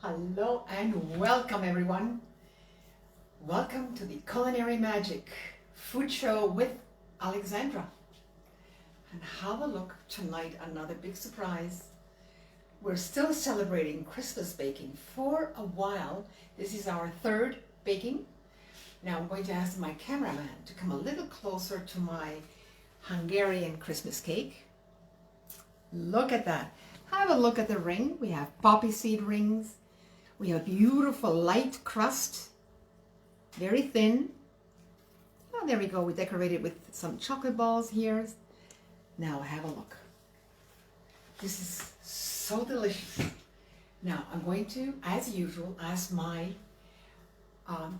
Hello and welcome everyone. Welcome to the Culinary Magic food show with Alexandra. And have a look tonight, another big surprise. We're still celebrating Christmas baking for a while. This is our third baking. Now I'm going to ask my cameraman to come a little closer to my Hungarian Christmas cake. Look at that. Have a look at the ring. We have poppy seed rings. We have beautiful light crust, very thin. Oh, there we go. We decorated with some chocolate balls here. Now have a look. This is so delicious. Now I'm going to, as usual, ask my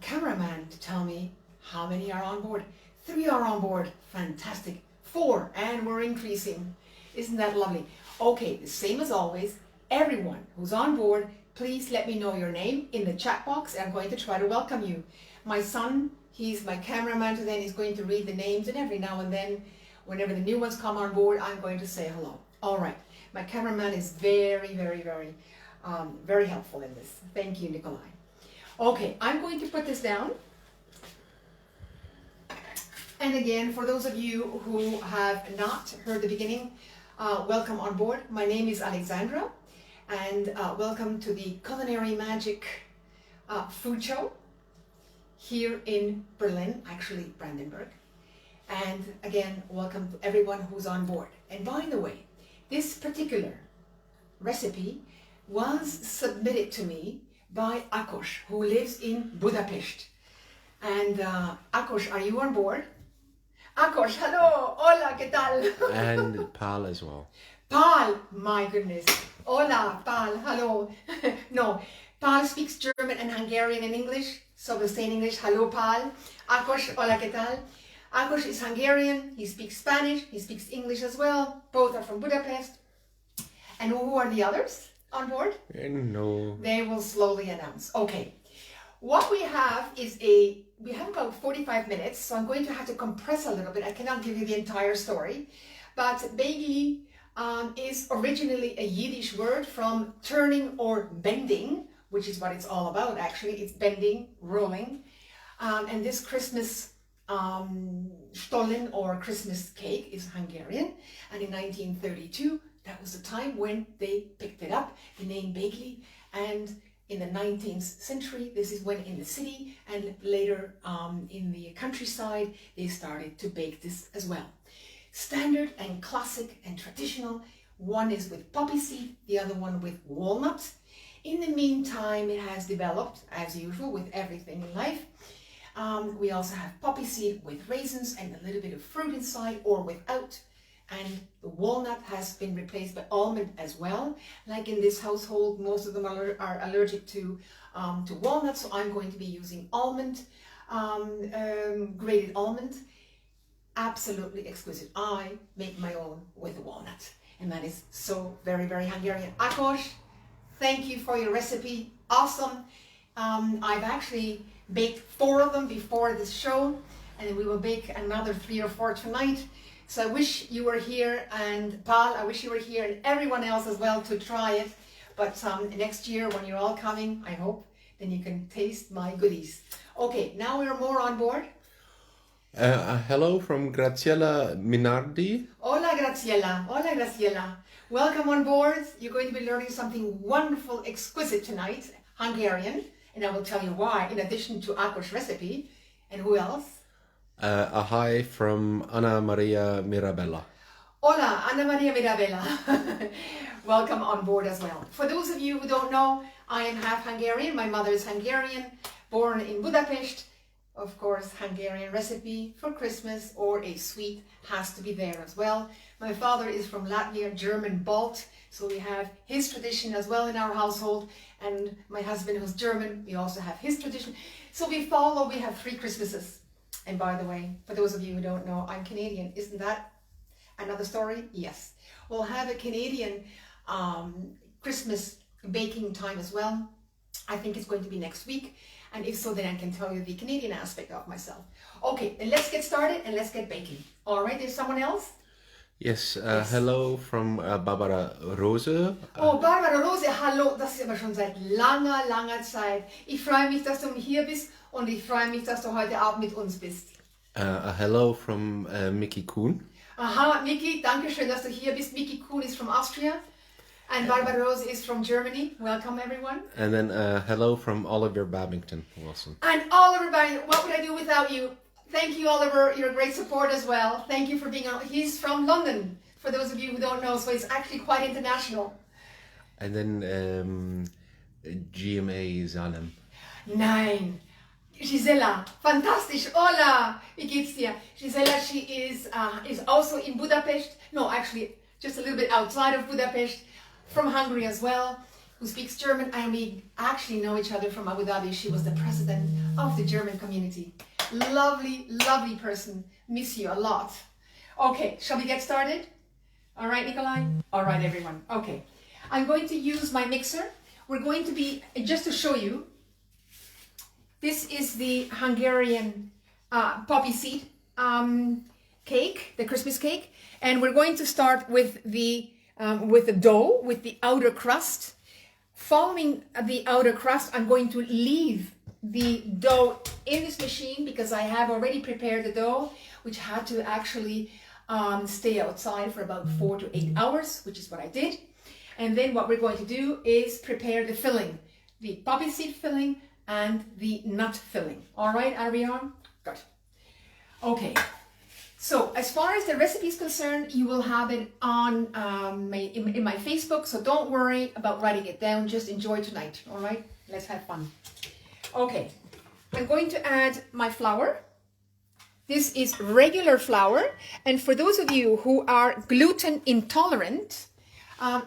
cameraman to tell me how many are on board. 3 are on board. Fantastic. 4, and we're increasing. Isn't that lovely? Okay, the same as always. Everyone who's on board, please let me know your name in the chat box. I'm going to try to welcome you. My son, he's my cameraman today, and he's going to read the names, and every now and then, whenever the new ones come on board, I'm going to say hello. All right. My cameraman is very helpful in this. Thank you, Nikolai. Okay, I'm going to put this down. And again, for those of you who have not heard the beginning, welcome on board. My name is Alexandra, and welcome to the Culinary Magic food show here in Berlin, actually Brandenburg. And again, welcome to everyone who's on board. And by the way, this particular recipe was submitted to me by Akos, who lives in Budapest. And Akos, are you on board? Akos, hello, hola, ¿qué tal? And Pal as well. Pal, my goodness. Hola, Pal, hello. No, Pal speaks German and Hungarian and English, so we'll say in English, hello, Pal. Akos, hola, ¿qué tal? Akos is Hungarian, he speaks Spanish, he speaks English as well. Both are from Budapest. And who are the others on board? No. They will slowly announce. Okay. What we have is we have about 45 minutes, so I'm going to have to compress a little bit. I cannot give you the entire story. But begli is originally a Yiddish word from turning or bending, which is what it's all about actually. It's bending, rolling. And this Christmas stollen or Christmas cake is Hungarian. And in 1932, that was the time when they picked it up, the name begli. And in the 19th century, this is when in the city and later in the countryside, they started to bake this as well. Standard and classic and traditional. One is with poppy seed, the other one with walnut. In the meantime, it has developed, as usual, with everything in life. We also have poppy seed with raisins and a little bit of fruit inside or without. And the walnut has been replaced by almond as well. Like in this household, most of them are allergic to walnuts, so I'm going to be using almond, grated almond. Absolutely exquisite. I make my own with the walnut, and that is so very Hungarian. Akos, thank you for your recipe. Awesome. I've actually baked 4 of them before this show, and we will bake another 3 or 4 tonight. So I wish you were here, and Pal, I wish you were here, and everyone else as well to try it. But next year, when you're all coming, I hope, then you can taste my goodies. Okay, now we're more on board. Hello from Graziella Minardi. Hola, Graziella. Hola, Graziella. Welcome on board. You're going to be learning something wonderful, exquisite tonight, Hungarian. And I will tell you why, in addition to Akos' recipe. And who else? A hi from Anna Maria Mirabella. Hola, Anna Maria Mirabella. Welcome on board as well. For those of you who don't know, I am half Hungarian. My mother is Hungarian, born in Budapest. Of course, Hungarian recipe for Christmas or a sweet has to be there as well. My father is from Latvia, German Balt, so we have his tradition as well in our household. And my husband, who's German, we also have his tradition. So we have 3 Christmases. And by the way, for those of you who don't know, I'm Canadian. Isn't that another story? Yes. We'll have a Canadian Christmas baking time as well. I think it's going to be next week. And if so, then I can tell you the Canadian aspect of myself. Okay, then let's get started and let's get baking. All right, there's someone else? Yes, Yes. hello from Barbara Rose. Oh, Barbara Rose, hallo, das ist aber schon seit langer, langer Zeit. Ich freue mich, dass du hier bist und ich freue mich, dass du heute Abend mit uns bist. Hello from Mickey Kuhn. Aha, Miki, danke schön, dass du hier bist. Miki Kuhn is from Austria and Barbara Rose is from Germany. Welcome, everyone. And then hello from Oliver Babington Wilson. And Oliver, what would I do without you? Thank you, Oliver. You're a great support as well. Thank you for being on. He's from London, for those of you who don't know, so it's actually quite international. And then GMA Zanem. Nein. Gisela, fantastisch. Hola, wie geht's dir? Gisela, she is also in Budapest. No, actually, just a little bit outside of Budapest, from Hungary as well, who speaks German, and we actually know each other from Abu Dhabi. She was the president of the German community. Lovely, lovely person. Miss you a lot. Okay, shall we get started? All right, Nikolai? All right, everyone. Okay. I'm going to use my mixer. We're going to be, just to show you, this is the Hungarian poppy seed cake, the Christmas cake. And we're going to start with the dough, with the outer crust. Following the outer crust, I'm going to leave the dough in this machine because I have already prepared the dough, which had to actually stay outside for about 4 to 8 hours, which is what I did. And then what we're going to do is prepare the filling, the poppy seed filling and the nut filling. All right, are we on? Good. Okay. So as far as the recipe is concerned, you will have it on in my Facebook, so don't worry about writing it down. Just enjoy tonight, all right? Let's have fun. Okay, I'm going to add my flour. This is regular flour, and for those of you who are gluten intolerant,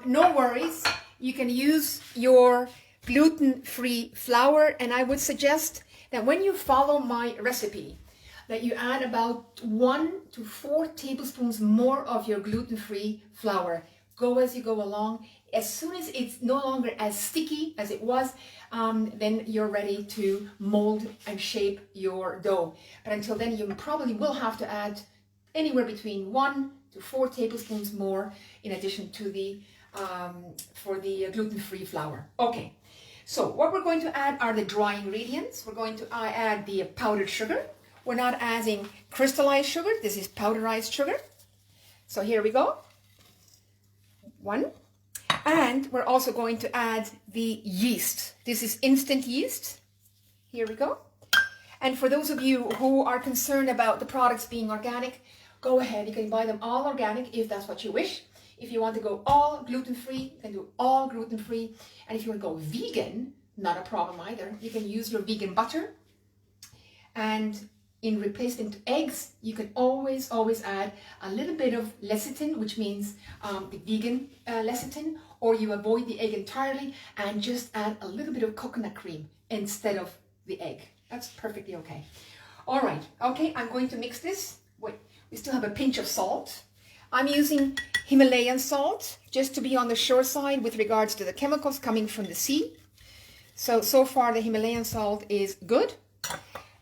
no worries. You can use your gluten-free flour, and I would suggest that when you follow my recipe, that you add about 1 to 4 tablespoons more of your gluten-free flour. Go as you go along. As soon as it's no longer as sticky as it was, then you're ready to mold and shape your dough. But until then, you probably will have to add anywhere between 1 to 4 tablespoons more in addition to the for the gluten-free flour. Okay, so what we're going to add are the dry ingredients. We're going to add the powdered sugar. We're not adding crystallized sugar. This is powderized sugar. So here we go. 1. And we're also going to add the yeast. This is instant yeast. Here we go. And for those of you who are concerned about the products being organic, go ahead. You can buy them all organic if that's what you wish. If you want to go all gluten-free, you can do all gluten-free. And if you want to go vegan, not a problem either. You can use your vegan butter. And in replacement to eggs, you can always add a little bit of lecithin, which means the vegan lecithin, or you avoid the egg entirely and just add a little bit of coconut cream instead of the egg. That's perfectly okay. All right, okay, I'm going to mix this. Wait, we still have a pinch of salt. I'm using Himalayan salt, just to be on the sure side with regards to the chemicals coming from the sea. So far the Himalayan salt is good.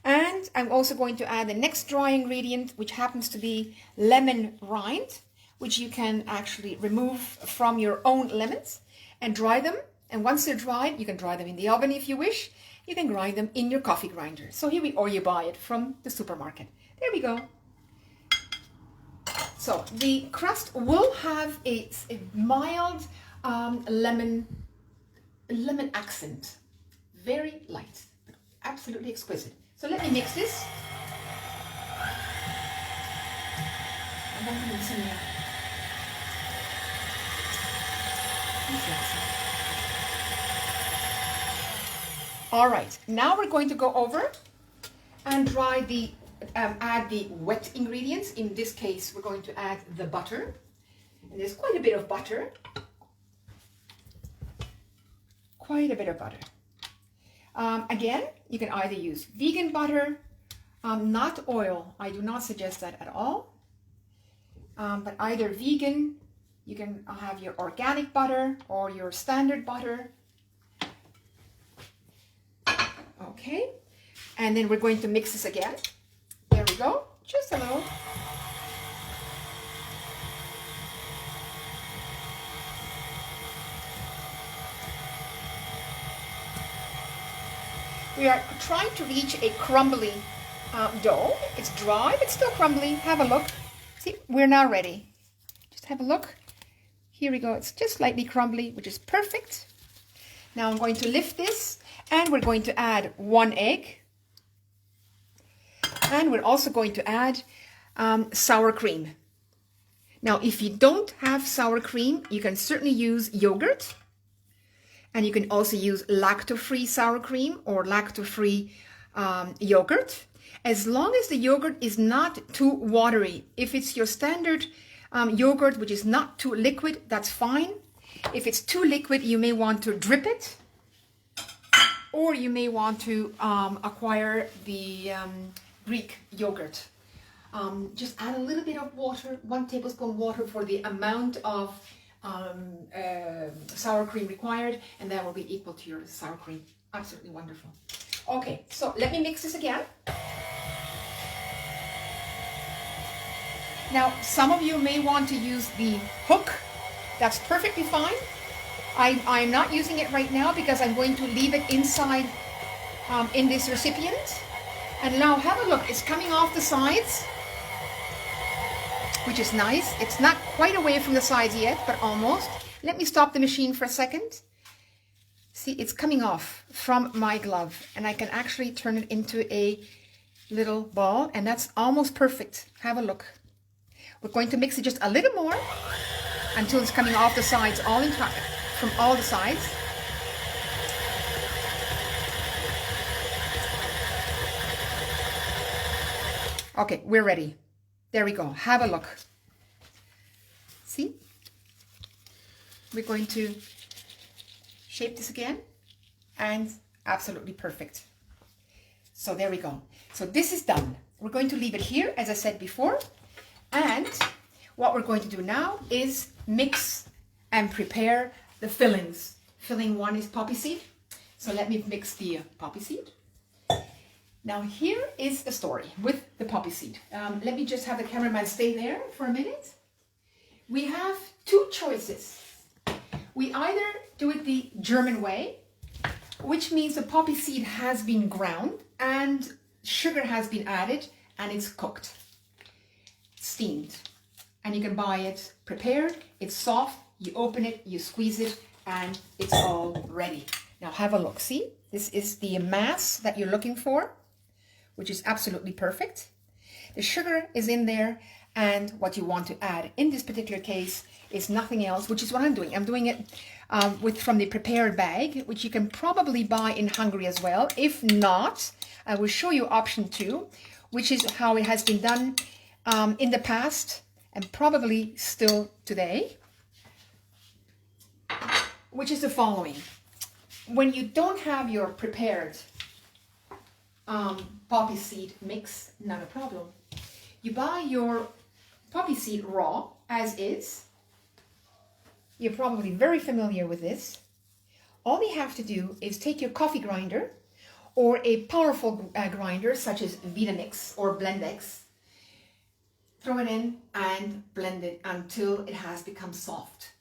And I'm also going to add the next dry ingredient, which happens to be lemon rind, which you can actually remove from your own lemons and dry them. And once they're dried, you can dry them in the oven if you wish. You can grind them in your coffee grinder. So here or you buy it from the supermarket. There we go. So the crust will have a mild lemon accent. Very light, but absolutely exquisite. So let me mix this. All right, now we're going to go over and dry the, add the wet ingredients. In this case, we're going to add the butter. And there's quite a bit of butter. Quite a bit of butter. Again, you can either use vegan butter, not oil. I do not suggest that at all. But either vegan, you can have your organic butter or your standard butter. Okay, and then we're going to mix this again. There we go, just a little. We are trying to reach a crumbly dough. It's dry, but still crumbly. Have a look. See, we're now ready. Just have a look. Here we go. It's just slightly crumbly, which is perfect. Now I'm going to lift this, and we're going to add 1 egg. And we're also going to add sour cream. Now, if you don't have sour cream, you can certainly use yogurt. And you can also use lacto-free sour cream or lacto-free yogurt. As long as the yogurt is not too watery. If it's your standard yogurt, which is not too liquid, that's fine. If it's too liquid, you may want to drip it. Or you may want to acquire the Greek yogurt. Just add a little bit of water, 1 tablespoon water for the amount of sour cream required, and that will be equal to your sour cream. Absolutely wonderful. Okay, so let me mix this again. Now, some of you may want to use the hook. That's perfectly fine. I'm not using it right now because I'm going to leave it inside in this recipient. And now have a look. It's coming off the sides, which is nice. It's not quite away from the sides yet, but almost. Let me stop the machine for a second. See, it's coming off from my glove, and I can actually turn it into a little ball, and that's almost perfect. Have a look. We're going to mix it just a little more until it's coming off the sides, from all the sides. Okay, we're ready. There we go. Have a look. See? We're going to shape this again, and absolutely perfect. So there we go. So this is done. We're going to leave it here, as I said before. And what we're going to do now is mix and prepare the fillings. Filling 1 is poppy seed. So let me mix the poppy seed. Now here is the story with the poppy seed. Let me just have the cameraman stay there for a minute. We have 2 choices. We either do it the German way, which means the poppy seed has been ground and sugar has been added and it's cooked, steamed. And you can buy it prepared. It's soft. You open it, you squeeze it, and it's all ready. Now have a look. See, this is the mass that you're looking for, which is absolutely perfect. The sugar is in there, and what you want to add in this particular case is nothing else, which is what I'm doing. I'm doing it from the prepared bag, which you can probably buy in Hungary as well. If not, I will show you option 2, which is how it has been done in the past and probably still today, which is the following. When you don't have your prepared poppy seed mix, not a problem. You buy your poppy seed raw as is. You're probably very familiar with this. All you have to do is take your coffee grinder or a powerful grinder such as Vitamix or Blendex, throw it in and blend it until it has become soft.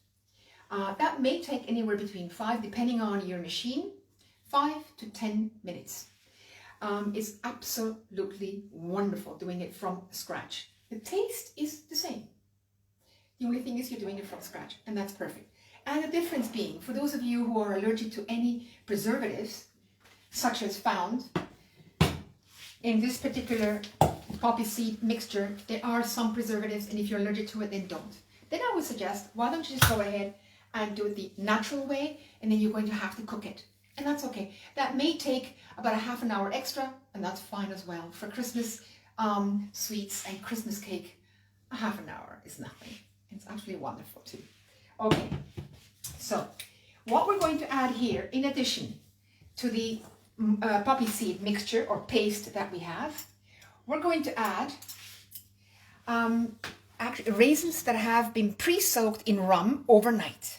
That may take anywhere between 5, depending on your machine, 5 to 10 minutes. It's absolutely wonderful doing it from scratch. The taste is the same. The only thing is you're doing it from scratch, and that's perfect. And the difference being, for those of you who are allergic to any preservatives, such as found in this particular poppy seed mixture, there are some preservatives, and if you're allergic to it, then don't. Then I would suggest, why don't you just go ahead and do it the natural way, and then you're going to have to cook it. And that's okay. That may take about a half an hour extra, and that's fine as well. For Christmas sweets and Christmas cake, a half an hour is nothing. It's actually wonderful too. Okay, so what we're going to add here, in addition to the poppy seed mixture or paste that we have, we're going to add actually raisins that have been pre-soaked in rum overnight.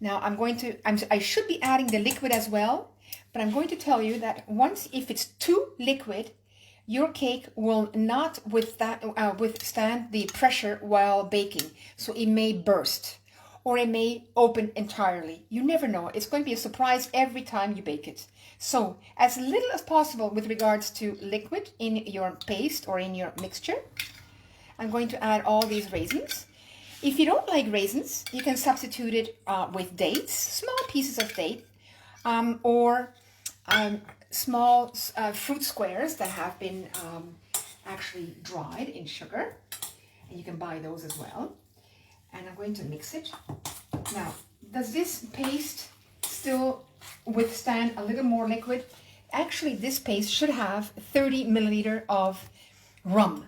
Now I should be adding the liquid as well, but I'm going to tell you that if it's too liquid, your cake will not withstand the pressure while baking, so it may burst. or it may open entirely. You never know. It's going to be a surprise every time you bake it. So as little as possible with regards to liquid in your paste or in your mixture. I'm going to add all these raisins. If you don't like raisins, you can substitute it with dates, small pieces of date, or small fruit squares that have been actually dried in sugar. And you can buy those as well. And I'm going to mix it. Now, does this paste still withstand a little more liquid? Actually, this paste should have 30 milliliter of rum.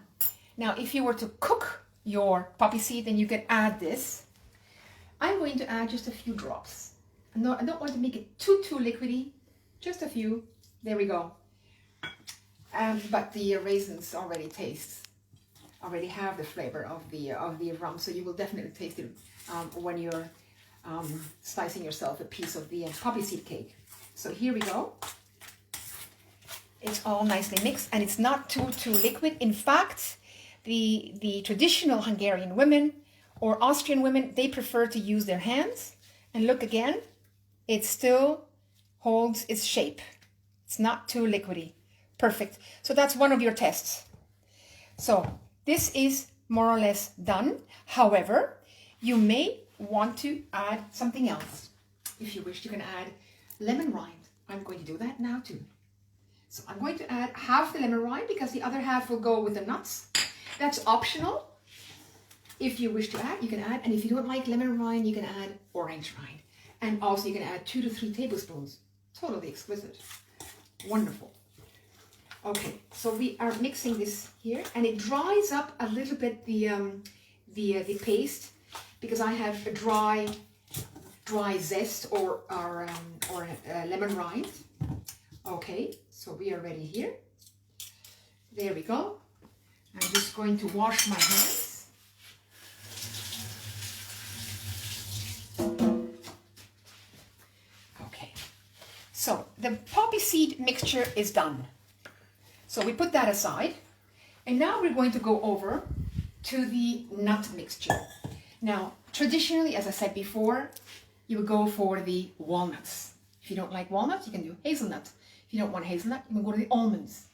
Now, if you were to cook your poppy seed, then you can add this. I'm going to add just a few drops. No, I don't want to make it too liquidy. Just a few. There we go. But the raisins already have the flavor of the rum, so you will definitely taste it when you're slicing yourself a piece of the poppy seed cake. So here we go. It's all nicely mixed, and it's not too liquid. In fact, the traditional Hungarian women or Austrian women, they prefer to use their hands. And look again, it still holds its shape. It's not too liquidy. Perfect. So that's one of your tests. So this is more or less done. However, you may want to add something else. If you wish, you can add lemon rind. I'm going to do that now too. So I'm going to add half the lemon rind because the other half will go with the nuts. That's optional. If you wish to add, you can add. And if you don't like lemon rind, you can add orange rind. And also you can add 2 to 3 tablespoons. Totally exquisite. Wonderful. Okay, so we are mixing this here, and it dries up a little bit the paste because I have a dry zest or lemon rind. Okay, so we are ready here. There we go. I'm just going to wash my hands. Okay, so the poppy seed mixture is done. So we put that aside, and now we're going to go over to the nut mixture. Now, traditionally, as I said before, you would go for the walnuts. If you don't like walnuts, you can do hazelnut. If you don't want hazelnut, you can go to the almonds.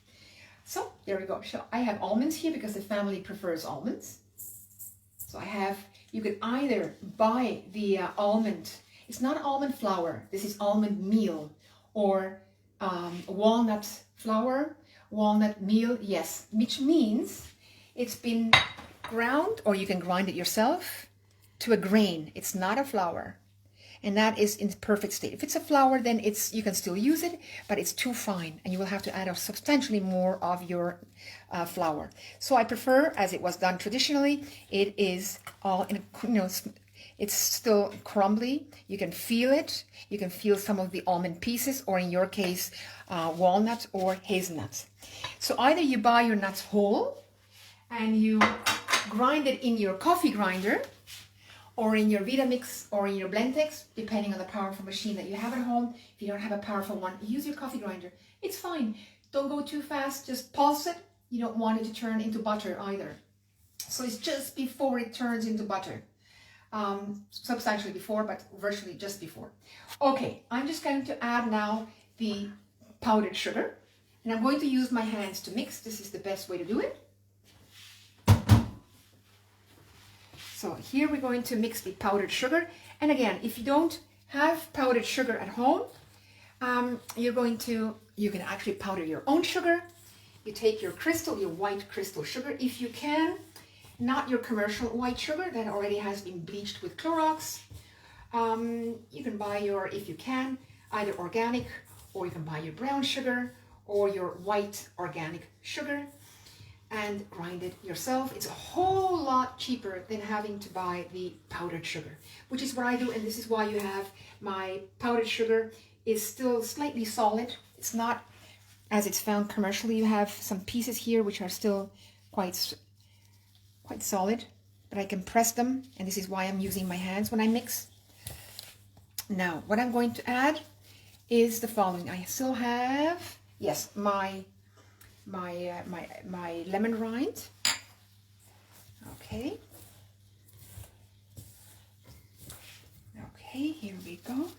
So there we go. So I have almonds here because the family prefers almonds. So you could either buy the almond. It's not almond flour. This is almond meal, or walnut flour. Walnut meal, yes, which means it's been ground, or you can grind it yourself, to a grain. It's not a flour, and that is in perfect state. If it's a flour, then you can still use it, but it's too fine, and you will have to add substantially more of your flour. So I prefer, as it was done traditionally, it is all in, it's still crumbly. You can feel it. You can feel some of the almond pieces, or in your case, walnut or hazelnuts. So either you buy your nuts whole and you grind it in your coffee grinder, or in your Vitamix, or in your Blendtex, depending on the powerful machine that you have at home. If you don't have a powerful one, use your coffee grinder. It's fine. Don't go too fast. Just pulse it. You don't want it to turn into butter either. So it's just before it turns into butter. Substantially before, but virtually just before. Okay, I'm just going to add now the powdered sugar, and I'm going to use my hands to mix. This is the best way to do it. So here we're going to mix the powdered sugar. And again, if you don't have powdered sugar at home, you can actually powder your own sugar. You take your white crystal sugar, if you can. Not your commercial white sugar that already has been bleached with Clorox. You can buy if you can, either organic, or you can buy your brown sugar or your white organic sugar and grind it yourself. It's a whole lot cheaper than having to buy the powdered sugar, which is what I do. And this is why you have my powdered sugar is still slightly solid. It's not as it's found commercially. You have some pieces here which are still quite solid, but I can press them, and this is why I'm using my hands when I mix. Now, what I'm going to add is the following. I still have, yes, my lemon rind. Okay. Okay, here we go.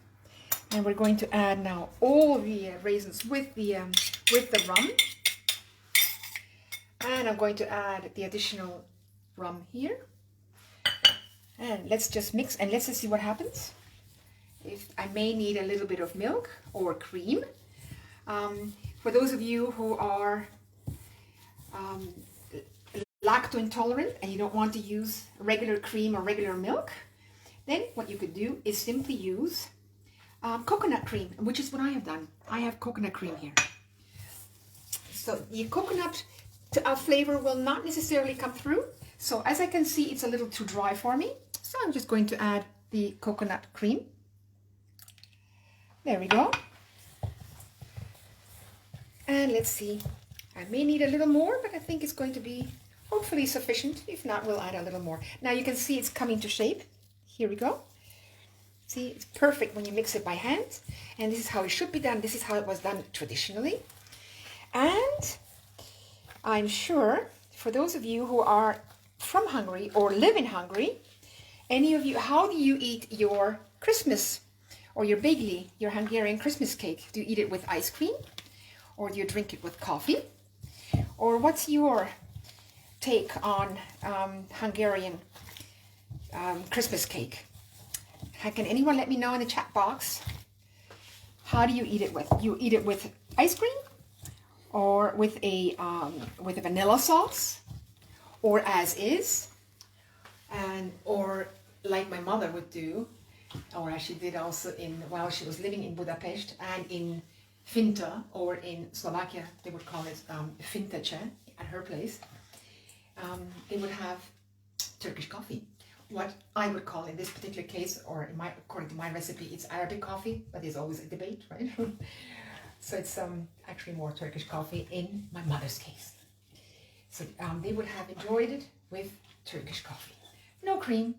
And we're going to add now all the raisins with the rum. And I'm going to add the additional rum here. And let's just mix and let's just see what happens. If I may need a little bit of milk or cream. For those of you who are lactose intolerant and you don't want to use regular cream or regular milk, then what you could do is simply use coconut cream, which is what I have done. I have coconut cream here. So the coconut flavor will not necessarily come through. So as I can see, it's a little too dry for me. So I'm just going to add the coconut cream. There we go. And let's see. I may need a little more, but I think it's going to be hopefully sufficient. If not, we'll add a little more. Now you can see it's coming to shape. Here we go. See, it's perfect when you mix it by hand. And this is how it should be done. This is how it was done traditionally. And I'm sure for those of you who are from Hungary or live in Hungary, any of you, how do you eat your Christmas or your bagli, your Hungarian Christmas cake? Do you eat it with ice cream? Or do you drink it with coffee? Or what's your take on Hungarian Christmas cake? Can anyone let me know in the chat box? How do you eat it with? You eat it with ice cream, or with a vanilla sauce, or as is, or like my mother would do, or as she did also while she was living in Budapest and in Finta, or in Slovakia they would call it fintace at her place. They would have Turkish coffee. What I would call in this particular case, or according to my recipe, it's Arabic coffee, but there's always a debate, right? So it's actually more Turkish coffee in my mother's case. So they would have enjoyed it with Turkish coffee. No cream,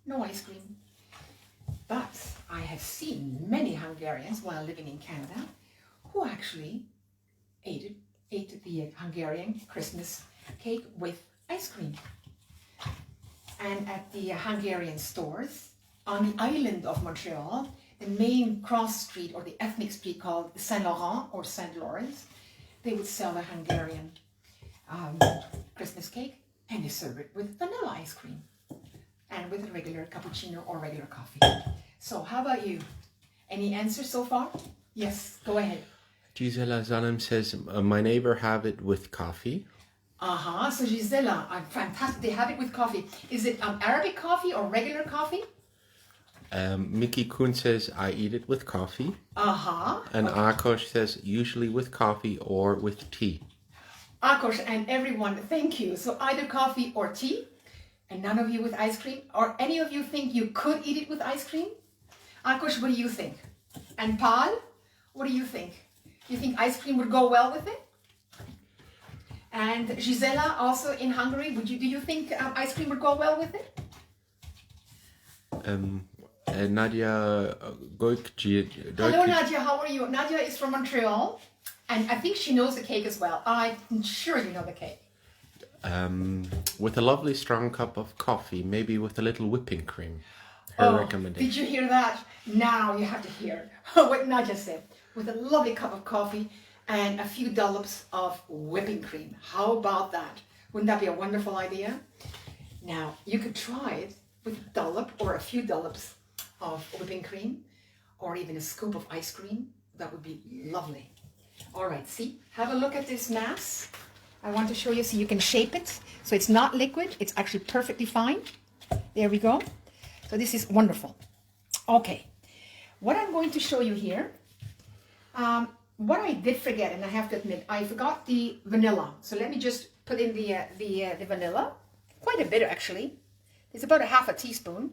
no ice cream. But I have seen many Hungarians while living in Canada who actually ate the Hungarian Christmas cake with ice cream. And at the Hungarian stores on the island of Montreal, the main cross street or the ethnic street called Saint Laurent or Saint Lawrence, they would sell a Hungarian Christmas cake, and they serve it with vanilla ice cream and with a regular cappuccino or regular coffee. So how about you? Any answers so far? Yes, go ahead. Gisela Zanem says, my neighbor have it with coffee. So Gisela, fantastic. They have it with coffee. Is it Arabic coffee or regular coffee? Mickey Kuhn says, I eat it with coffee. And okay. Akosh says, usually with coffee or with tea. Akosh and everyone, thank you. So either coffee or tea, and none of you with ice cream? Or any of you think you could eat it with ice cream? Akosh, what do you think? And Paul, what do you think? You think ice cream would go well with it? And Gisela, also in Hungary, do you think ice cream would go well with it? Nadia Goikji. Hello Nadia, how are you? Nadia is from Montreal, and I think she knows the cake as well. I'm sure you know the cake. With a lovely strong cup of coffee, maybe with a little whipping cream. Her recommendation. Did you hear that? Now you have to hear what Nadia said. With a lovely cup of coffee and a few dollops of whipping cream. How about that? Wouldn't that be a wonderful idea? Now, you could try it with a dollop or a few dollops of whipping cream, or even a scoop of ice cream. That would be lovely. All right, see, have a look at this mass. I want to show you so you can shape it. So it's not liquid, it's actually perfectly fine. There we go. So this is wonderful. Okay, what I'm going to show you here, what I did forget, and I have to admit, I forgot the vanilla. So let me just put in the vanilla, quite a bit actually. It's about a half a teaspoon.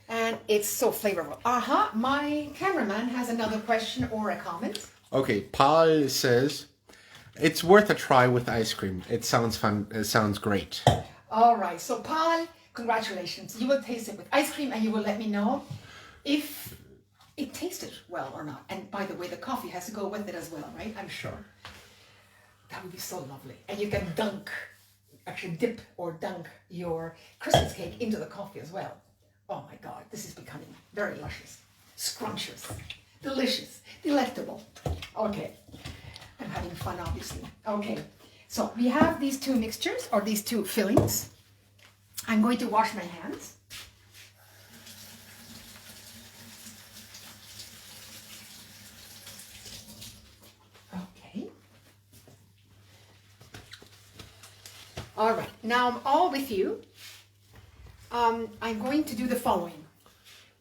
And it's so flavorful. My cameraman has another question or a comment. Okay, Paul says, it's worth a try with ice cream. It sounds fun. It sounds great. All right, so Paul, congratulations. You will taste it with ice cream and you will let me know if it tasted well or not. And by the way, the coffee has to go with it as well, right? I'm sure. That would be so lovely. And you can dip or dunk your Christmas cake into the coffee as well. Oh my God, this is becoming very luscious, scrumptious, delicious, delectable. Okay, I'm having fun, obviously. Okay, so we have these two mixtures, or these two fillings. I'm going to wash my hands. Okay. All right, now I'm all with you. I'm going to do the following.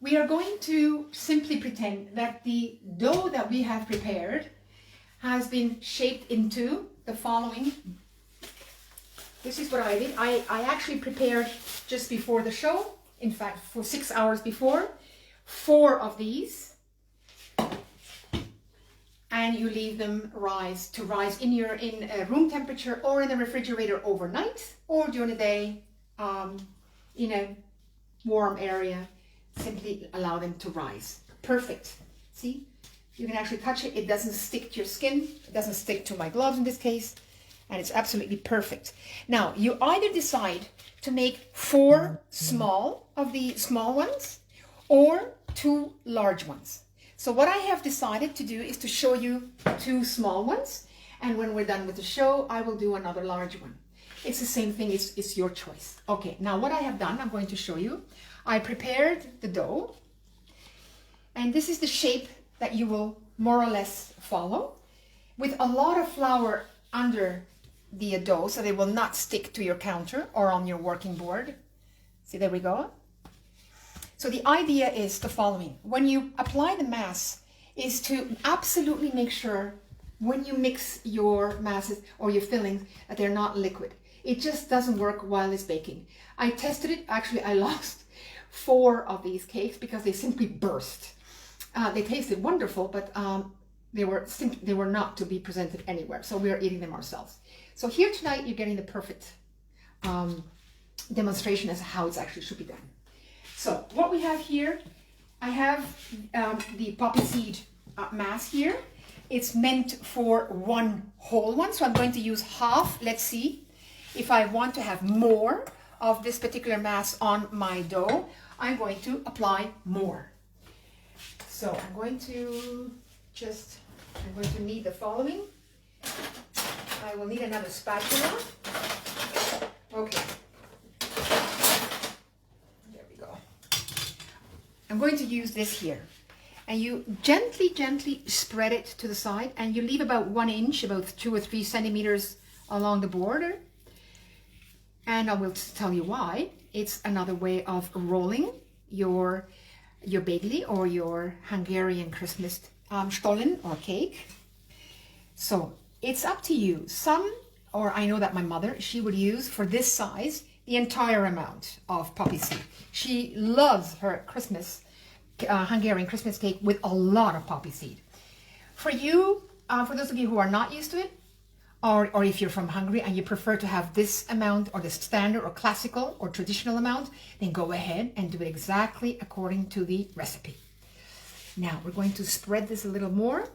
We are going to simply pretend that the dough that we have prepared has been shaped into the following. This is what I did. I actually prepared just before the show, in fact, for 6 hours before, 4 of these. And you leave them rise in room temperature or in the refrigerator overnight, or during the day in a warm area. Simply allow them to rise. Perfect. See, you can actually touch it. It doesn't stick to your skin. It doesn't stick to my gloves in this case. And it's absolutely perfect. Now, you either decide to make 4 small of the small ones or 2 large ones. So what I have decided to do is to show you 2 small ones. And when we're done with the show, I will do another large one. It's the same thing. It's your choice. Okay, now what I have done, I'm going to show you. I prepared the dough. And this is the shape that you will more or less follow, with a lot of flour under the dough so they will not stick to your counter or on your working board. See, there we go. So the idea is the following. When you apply the mass, is to absolutely make sure when you mix your masses or your fillings that they're not liquid. It just doesn't work while it's baking. I tested it. Actually, I lost 4 of these cakes because they simply burst. They tasted wonderful, but they were not to be presented anywhere. So we are eating them ourselves. So here tonight, you're getting the perfect demonstration as to how it actually should be done. So what we have here, I have the poppy seed mass here. It's meant for 1 whole one. So I'm going to use half. Let's see if I want to have more of this particular mass on my dough. I'm going to apply more. So I'm going to need the following. I will need another spatula. Okay. There we go. I'm going to use this here. And you gently spread it to the side, and you leave about 1 inch, about 2 or 3 centimeters along the border. And I will tell you why. It's another way of rolling your bagel or your Hungarian Christmas stollen or cake. So it's up to you. Or I know that my mother, she would use for this size the entire amount of poppy seed. She loves her Hungarian Christmas cake with a lot of poppy seed. For you, for those of you who are not used to it, or if you're from Hungary and you prefer to have this amount or the standard or classical or traditional amount, then go ahead and do it exactly according to the recipe. Now we're going to spread this a little more.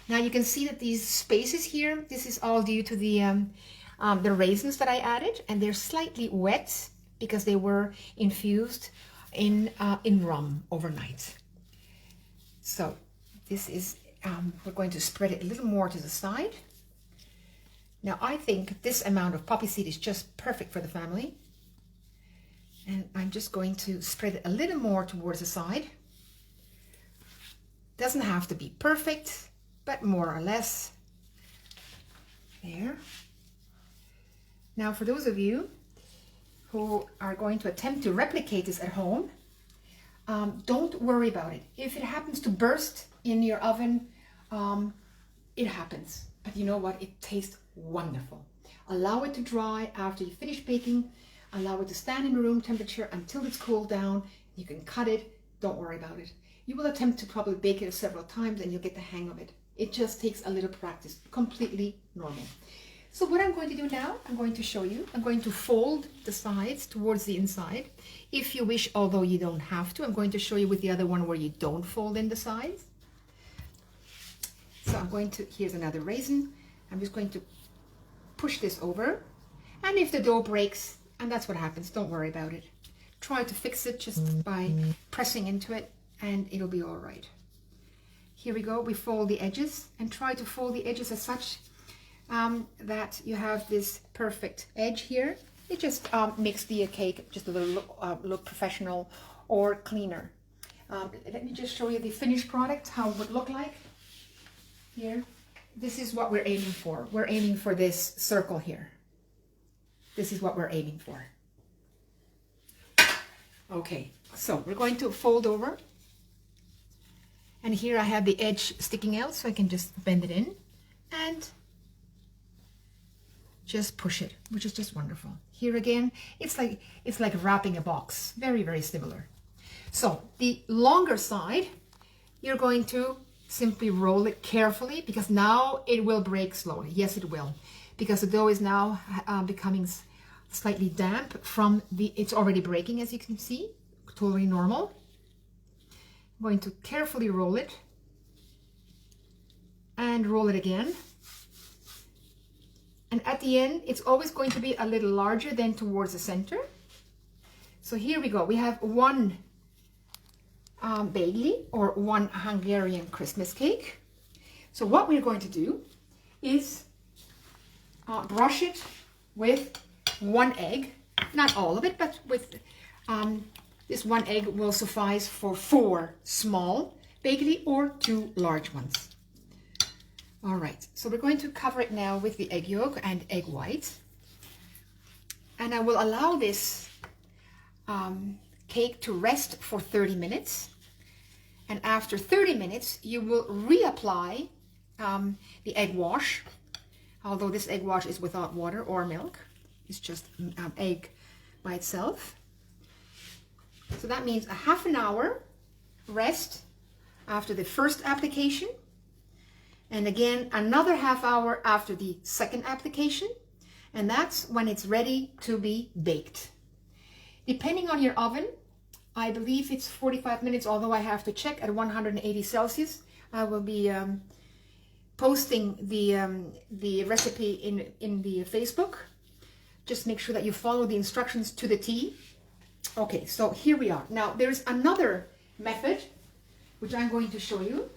Now you can see that these spaces here, this is all due to the raisins that I added, and they're slightly wet because they were infused in rum overnight. So this is, we're going to spread it a little more to the side. Now I think this amount of poppy seed is just perfect for the family. And I'm just going to spread it a little more towards the side. Doesn't have to be perfect, but more or less. There. Now for those of you who are going to attempt to replicate this at home, don't worry about it. If it happens to burst in your oven, it happens. But you know what? It tastes wonderful. Allow it to dry after you finish baking. Allow it to stand in room temperature until it's cooled down. You can cut it. Don't worry about it. You will attempt to probably bake it several times and you'll get the hang of it. It just takes a little practice. Completely normal. So what I'm going to do now, I'm going to show you. I'm going to fold the sides towards the inside. If you wish, although you don't have to, I'm going to show you with the other one where you don't fold in the sides. So I'm going to, here's another raisin. I'm just going to push this over. And if the dough breaks, and that's what happens, don't worry about it. try to fix it just by pressing into it, and it'll be all right. Here we go. We fold the edges and try to fold the edges as such that you have this perfect edge here. It just makes the cake just a little look professional or cleaner. Let me just show you the finished product, how it would look like. Here, this is what we're aiming for. We're aiming for this circle here. This is what we're aiming for. Okay, so we're going to fold over. And here I have the edge sticking out, so I can just bend it in and just push it, which is just wonderful. Here again, it's like wrapping a box. Very, very similar. So the longer side, you're going to simply roll it carefully, because now it will break slowly. Yes, it will, because the dough is now becoming slightly damp from it's already breaking, as you can see, totally normal. I'm going to carefully roll it and roll it again. And at the end, it's always going to be a little larger than towards the center. So here we go. We have one bagel, or one Hungarian Christmas cake. So what we're going to do is brush it with one egg. Not all of it, but with this one egg will suffice for 4 small bagel or 2 large ones. All right, so we're going to cover it now with the egg yolk and egg white. And I will allow this cake to rest for 30 minutes. And after 30 minutes, you will reapply the egg wash. Although this egg wash is without water or milk. It's just egg by itself. So that means a half an hour rest after the first application. And again, another half hour after the second application. And that's when it's ready to be baked. Depending on your oven, I believe it's 45 minutes, although I have to check at 180 Celsius. I will be posting the recipe in the Facebook. Just make sure that you follow the instructions to the T. Okay, so here we are. Now, there's another method, which I'm going to show you.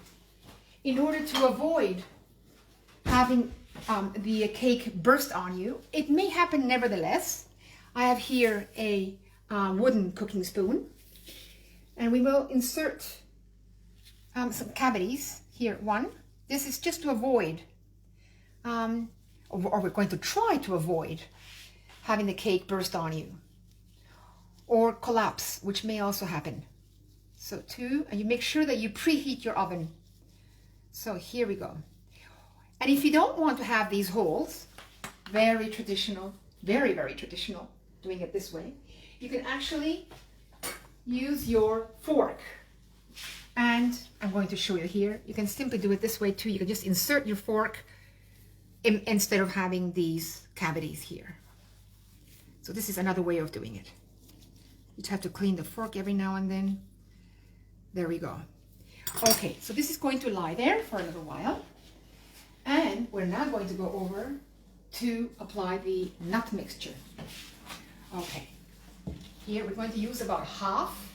In order to avoid having the cake burst on you, it may happen nevertheless. I have here a wooden cooking spoon, and we will insert some cavities here. One, this is just to avoid, or we're going to try to avoid having the cake burst on you, or collapse, which may also happen. So 2, and you make sure that you preheat your oven. So here we go. And if you don't want to have these holes, very traditional, very, very traditional, doing it this way, you can actually use your fork. And I'm going to show you here. You can simply do it this way too. You can just insert your fork instead of having these cavities here. So this is another way of doing it. You just have to clean the fork every now and then. There we go. Okay, so this is going to lie there for a little while. And we're now going to go over to apply the nut mixture. Okay, here we're going to use about half.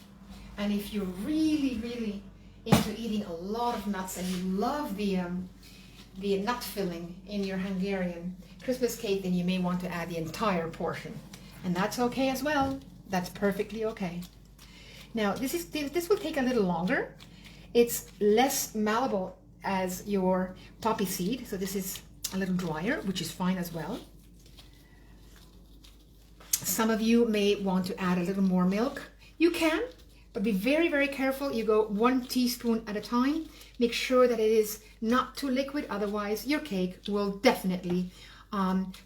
And if you're really, really into eating a lot of nuts and you love the nut filling in your Hungarian Christmas cake, then you may want to add the entire portion. And that's okay as well. That's perfectly okay. Now, this will take a little longer. It's less malleable as your poppy seed, so this is a little drier, which is fine as well. Some of you may want to add a little more milk. You can, but be very, very careful. You go 1 teaspoon at a time. Make sure that it is not too liquid, otherwise your cake will definitely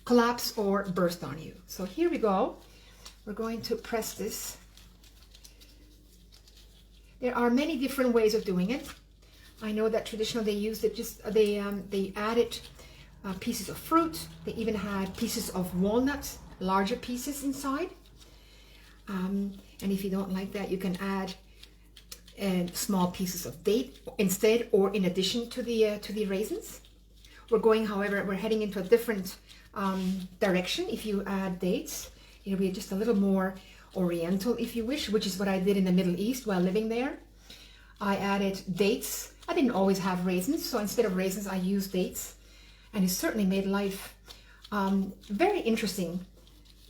collapse or burst on you. So here we go. We're going to press this. There are many different ways of doing it. I know that traditionally they used it they added pieces of fruit. They even had pieces of walnuts, larger pieces inside. And if you don't like that, you can add small pieces of date instead or in addition to the raisins. We're heading into a different direction. If you add dates, it'll be just a little more oriental, if you wish, which is what I did in the Middle East while living there. I added dates. I didn't always have raisins, so instead of raisins, I used dates. And it certainly made life very interesting.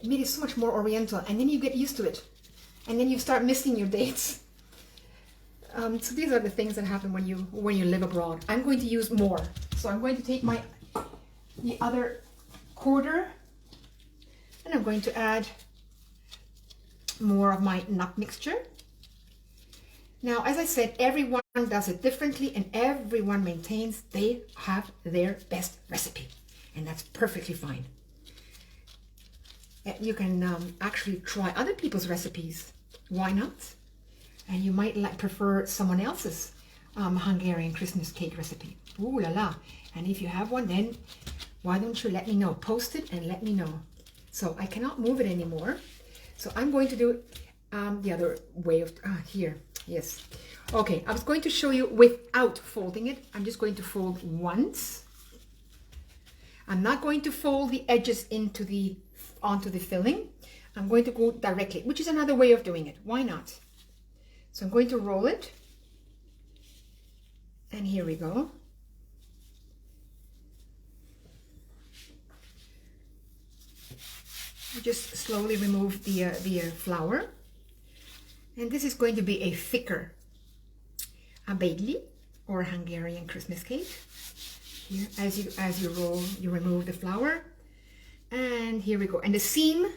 It made it so much more oriental, and then you get used to it. And then you start missing your dates. So these are the things that happen when you live abroad. I'm going to use more. So I'm going to take the other quarter, and I'm going to add more of my nut mixture. Now, as I said, everyone does it differently, and everyone maintains they have their best recipe, and that's perfectly fine. You can actually try other people's recipes. Why not? And you might prefer someone else's Hungarian Christmas cake recipe. Ooh la la. And if you have one, then why don't you let me know? Post it and let me know. So I cannot move it anymore. So I'm going to do it the other way of, here, yes. Okay, I was going to show you without folding it. I'm just going to fold once. I'm not going to fold the edges onto the filling. I'm going to go directly, which is another way of doing it. Why not? So I'm going to roll it. And here we go. Just slowly remove the flour. And this is going to be a thicker baigli, or Hungarian Christmas cake. Here, as you roll, you remove the flour. And here we go. And the seam,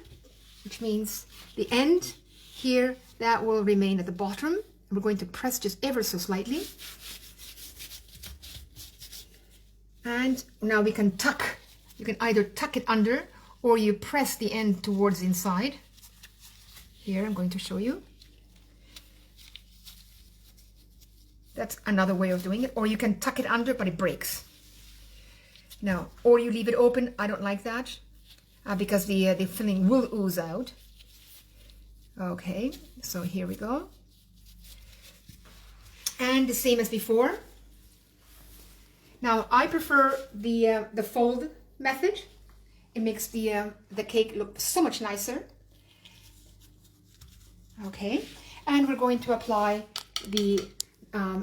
which means the end here, that will remain at the bottom. We're going to press just ever so slightly. And now we can tuck. You can either tuck it under, or you press the end towards the inside. Here, I'm going to show you. That's another way of doing it. Or you can tuck it under, but it breaks. Now, or you leave it open. I don't like that because the filling will ooze out. Okay, so here we go. And the same as before. Now, I prefer the fold method. It makes the cake look so much nicer. Okay, and we're going to apply the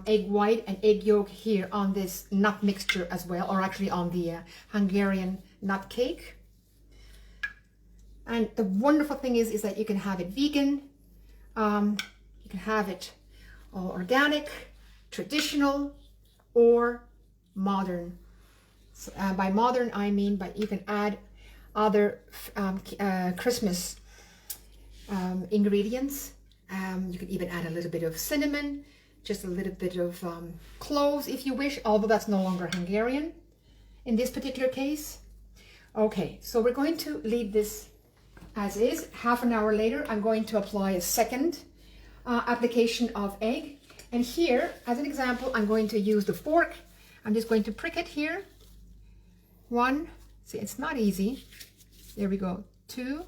egg white and egg yolk here on this nut mixture as well, or actually on the Hungarian nut cake. And the wonderful thing is that you can have it vegan, you can have it all organic, traditional, or modern. So, by modern, I mean you can add other Christmas ingredients. You can even add a little bit of cinnamon, just a little bit of cloves if you wish, although that's no longer Hungarian in this particular case. Okay, so we're going to leave this as is. Half an hour later, I'm going to apply a second application of egg. And here, as an example, I'm going to use the fork. I'm just going to prick it here. 1, see, it's not easy. There we go. 2,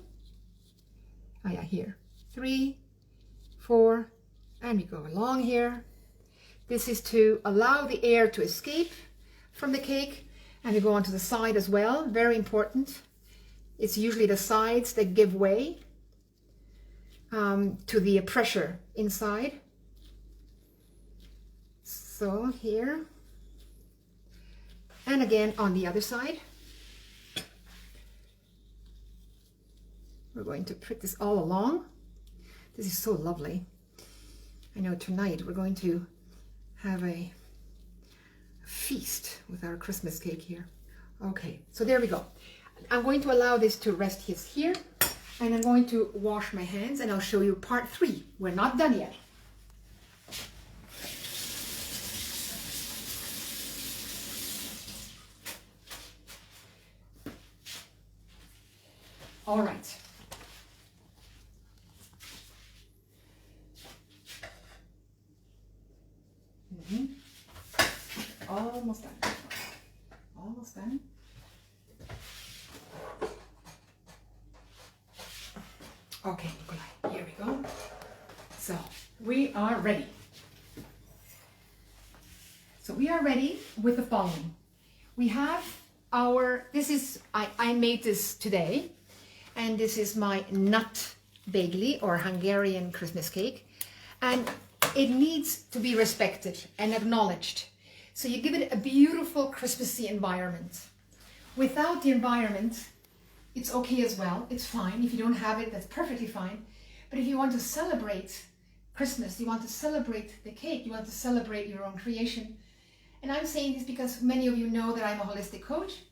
oh yeah, here. 3, 4, and we go along here. This is to allow the air to escape from the cake, and we go onto the side as well. Very important. It's usually the sides that give way to the pressure inside. So here, and again on the other side. We're going to put this all along. This is so lovely. I know tonight we're going to have a feast with our Christmas cake here. Okay, so there we go. I'm going to allow this to rest here, and I'm going to wash my hands, and I'll show you part 3. We're not done yet. All right. Almost done. Almost done. Okay, Nikolai, here we go. So we are ready. So we are ready with the following. We have I made this today, and this is my nut bageli or Hungarian Christmas cake, and it needs to be respected and acknowledged. So you give it a beautiful Christmassy environment. Without the environment, it's okay as well. It's fine. If you don't have it, that's perfectly fine. But if you want to celebrate Christmas, you want to celebrate the cake, you want to celebrate your own creation. And I'm saying this because many of you know that I'm a holistic coach,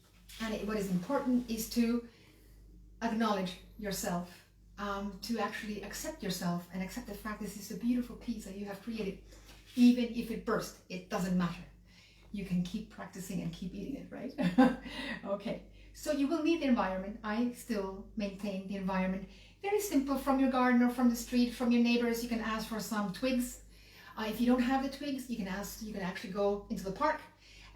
and what is important is to acknowledge yourself, to actually accept yourself and accept the fact this is a beautiful piece that you have created. Even if it bursts, it doesn't matter. You can keep practicing and keep eating it, right? Okay, so you will need the environment. I still maintain the environment. Very simple, from your garden or from the street, from your neighbors. You can ask for some twigs. If you don't have the twigs, you can actually go into the park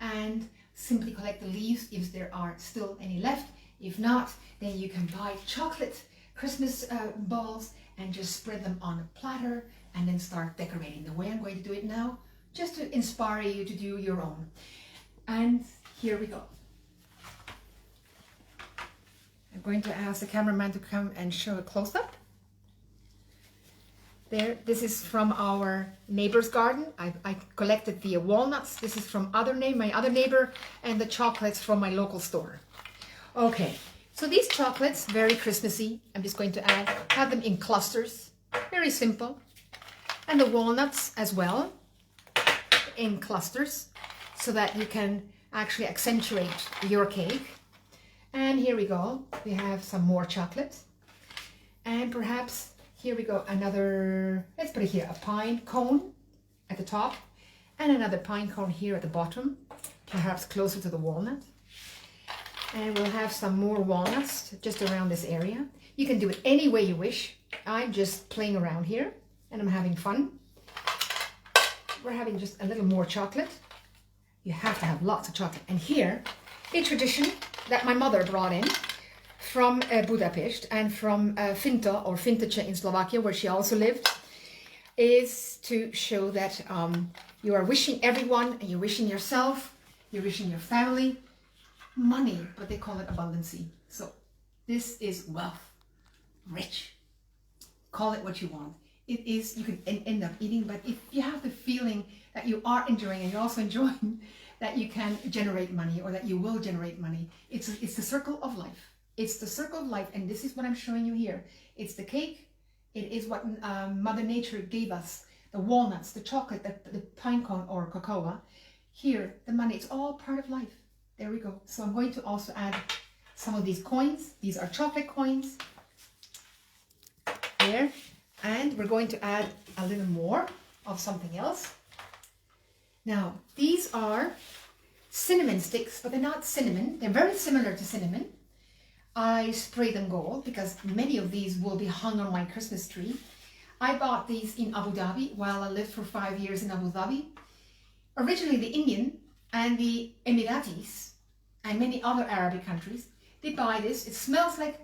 and simply collect the leaves if there are still any left. If not, then you can buy chocolate Christmas balls and just spread them on a platter and then start decorating the way I'm going to do it now, just to inspire you to do your own. And here we go. I'm going to ask the cameraman to come and show a close-up. There, this is from our neighbor's garden. I collected the walnuts. This is from my other neighbor, and the chocolates from my local store. Okay, so these chocolates, very Christmassy. I'm just going to have them in clusters, very simple. And the walnuts as well, in clusters, so that you can actually accentuate your cake. And here we go. We have some more chocolate. And perhaps, here we go, another, let's put it here, a pine cone at the top and another pine cone here at the bottom, perhaps closer to the walnut. And we'll have some more walnuts just around this area. You can do it any way you wish. I'm just playing around here and I'm having fun. We're having just a little more chocolate. You have to have lots of chocolate. And here, a tradition that my mother brought in from Budapest and from Finta or Fintice in Slovakia, where she also lived, is to show that you are wishing everyone, and you're wishing yourself, you're wishing your family, money, but they call it abundancy. So this is wealth, rich. Call it what you want. It is, you can end up eating, but if you have the feeling that you are enjoying and you're also enjoying that you can generate money or that you will generate money, it's the circle of life. It's the circle of life, and this is what I'm showing you here. It's the cake. It is what Mother Nature gave us. The walnuts, the chocolate, the pine cone or cocoa. Here, the money, it's all part of life. There we go. So I'm going to also add some of these coins. These are chocolate coins. There. And we're going to add a little more of something else. Now, these are cinnamon sticks, but they're not cinnamon. They're very similar to cinnamon. I spray them gold because many of these will be hung on my Christmas tree. I bought these in Abu Dhabi while I lived for 5 years in Abu Dhabi. Originally the Indian and the Emiratis and many other Arabic countries, they buy this. It smells like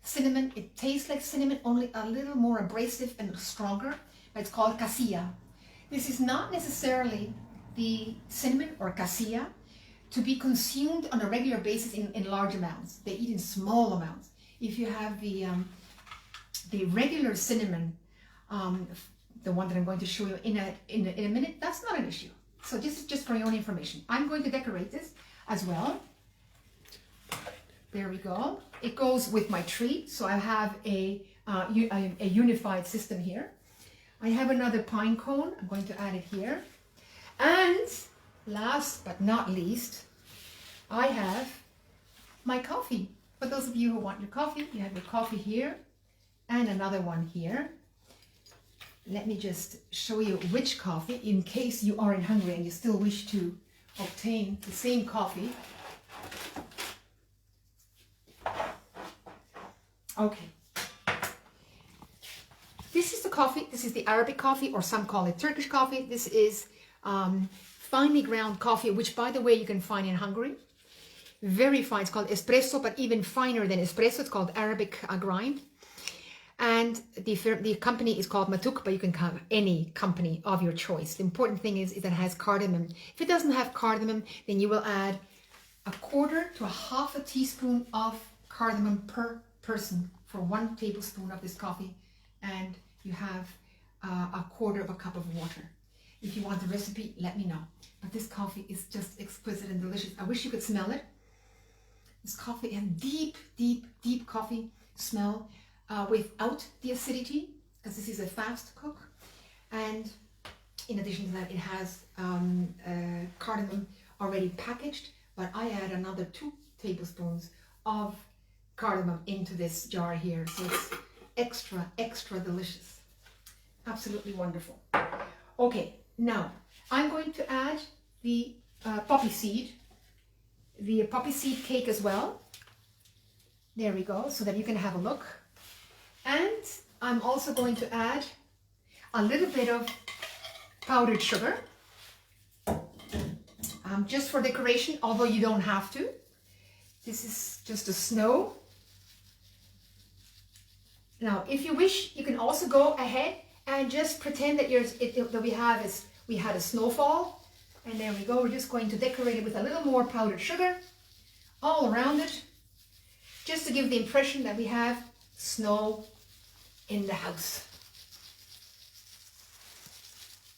cinnamon, it tastes like cinnamon, only a little more abrasive and stronger, but it's called cassia. This is not necessarily the cinnamon or cassia to be consumed on a regular basis in large amounts. They eat in small amounts. If you have the regular cinnamon, the one that I'm going to show you in a minute, that's not an issue. So this is just for your own information. I'm going to decorate this as well. There we go. It goes with my tree, so I have a unified system here. I have another pine cone. I'm going to add it here. And last but not least, I have my coffee. For those of you who want your coffee, you have your coffee here and another one here. Let me just show you which coffee in case you are in Hungary and you still wish to obtain the same coffee. Okay. This is the coffee. This is the Arabic coffee, or some call it Turkish coffee. This is finely ground coffee, which, by the way, you can find in Hungary. Very fine. It's called espresso, but even finer than espresso. It's called Arabic grind. And the company is called Matuk, but you can have any company of your choice. The important thing is that it has cardamom. If it doesn't have cardamom, then you will add 1/4 to 1/2 teaspoon of cardamom per person for 1 tablespoon of this coffee. and you have a quarter of a cup of water. If you want the recipe, let me know. But this coffee is just exquisite and delicious. I wish you could smell it. This coffee and deep, deep, deep coffee smell without the acidity, because this is a fast cook. And in addition to that, it has cardamom already packaged, but I add another 2 tablespoons of cardamom into this jar here. So it's extra, extra delicious. Absolutely wonderful. Okay, now I'm going to add the poppy seed cake as well. There we go, so that you can have a look. And I'm also going to add a little bit of powdered sugar, just for decoration, although you don't have to. This is just a snow. Now, if you wish, you can also go ahead and just pretend that we had a snowfall. And there we go. We're just going to decorate it with a little more powdered sugar all around it, just to give the impression that we have snow in the house.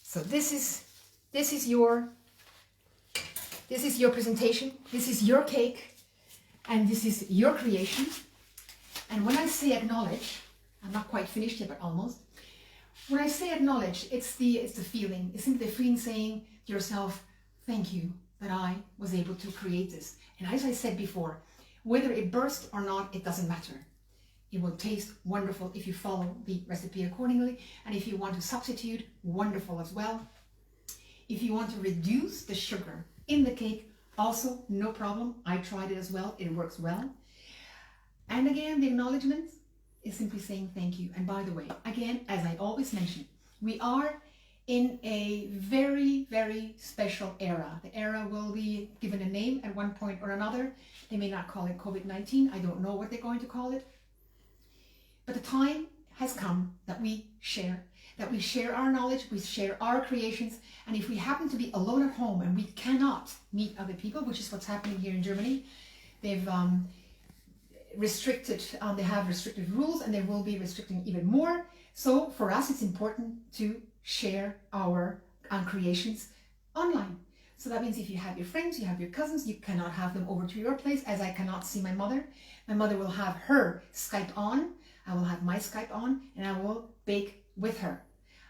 So this is your presentation. This is your cake, and this is your creation. And when I say acknowledge, I'm not quite finished yet, but almost. When I say acknowledge, it's the feeling. It's simply the feeling saying to yourself, thank you that I was able to create this. And as I said before, whether it bursts or not, it doesn't matter. It will taste wonderful if you follow the recipe accordingly. And if you want to substitute, wonderful as well. If you want to reduce the sugar in the cake, also no problem. I tried it as well. It works well. And again, the acknowledgement is simply saying thank you. And by the way, again, as I always mention, we are in a very, very special era. The era will be given a name at one point or another. They may not call it COVID-19. I don't know what they're going to call it. But the time has come that we share our knowledge, we share our creations. And if we happen to be alone at home and we cannot meet other people, which is what's happening here in Germany, they've they have restricted rules, and they will be restricting even more. So for us, it's important to share our creations online. So that means if you have your friends, you have your cousins, you cannot have them over to your place, as I cannot see my mother. My mother will have her Skype on, I will have my Skype on, and I will bake with her.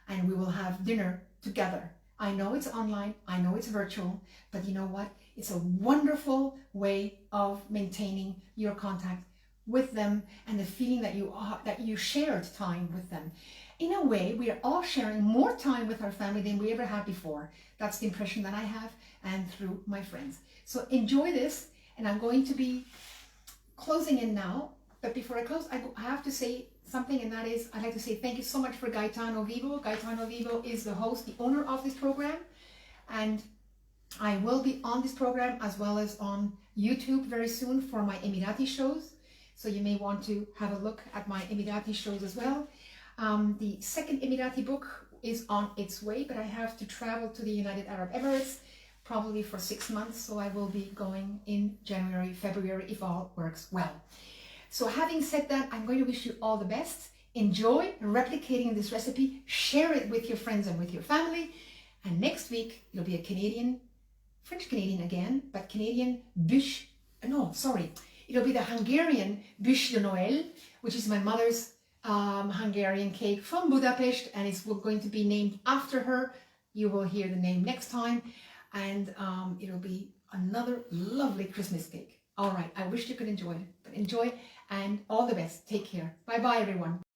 And we will have dinner together. I know it's online, I know it's virtual, but you know what? It's a wonderful way of maintaining your contact with them and the feeling that you shared time with them. In a way, we are all sharing more time with our family than we ever had before. That's the impression that I have, and through my friends. So enjoy this, and I'm going to be closing in now. But before I close, I have to say something, and that is, I'd like to say thank you so much for Gaetano Vivo. Gaetano Vivo is the host, the owner of this program, and I will be on this program as well as on YouTube very soon for my Emirati shows. So you may want to have a look at my Emirati shows as well. The second Emirati book is on its way, but I have to travel to the United Arab Emirates probably for 6 months. So I will be going in January, February, if all works well. So having said that, I'm going to wish you all the best. Enjoy replicating this recipe. Share it with your friends and with your family. And next week, it'll be a Canadian, French Canadian again, but Canadian bûche, no, sorry. It'll be the Hungarian bûche de Noël, which is my mother's Hungarian cake from Budapest, and it's going to be named after her. You will hear the name next time, and it'll be another lovely Christmas cake. All right, I wish you could enjoy it, but enjoy, and all the best. Take care. Bye-bye, everyone.